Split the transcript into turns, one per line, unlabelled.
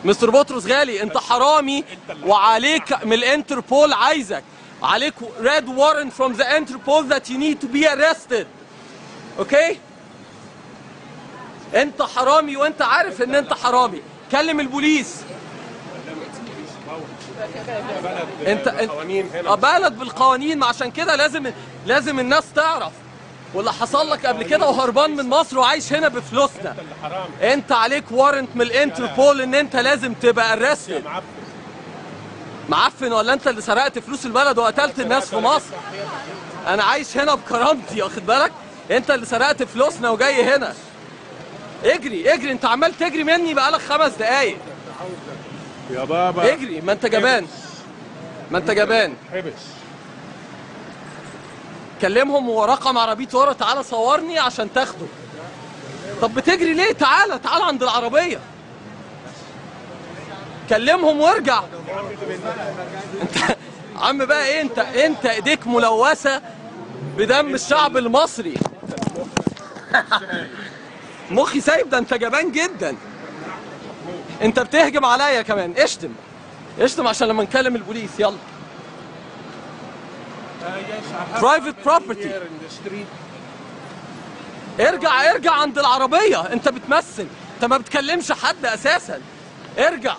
مستر بطرس غالي انت حرامي وعليك من الانتربول، عايزك عليك red warrant from the Interpol that you need to be arrested. اوكي؟ انت حرامي وانت عارف ان انت حرامي. كلم البوليس. انت بلد بالقوانين، ما عشان كده لازم الناس تعرف. واللي حصل لك قبل كده وهربان من مصر وعايش هنا بفلوسنا. انت عليك وارنت من الانتربول ان انت لازم تبقى ارستد. معفن ولا انت اللي سرقت فلوس البلد وقتلت الناس في مصر؟ انا عايش هنا بكرامتي، واخد بالك؟ انت اللي سرقت فلوسنا وجاي هنا. اجري اجري، انت عمال تجري مني بقالك 5 دقايق.
يا بابا
اجري، ما انت جبان، ما انت جبان.
حبس.
كلمهم ورقم عربية ورا، تعالى صورني عشان تاخده. طب بتجري ليه؟ تعالى عند العربية. كلمهم وارجع. انت عم بقى ايه؟ انت ايديك ملوثة بدم الشعب المصري. مخي سايب، ده انت جبان جدا. انت بتهجم عليا كمان. اشتم عشان لما نكلم البوليس. يلا. برايفت بروبرتي. ارجع عند العربية. انت بتمثل، انت ما بتكلمش حد اساسا. ارجع.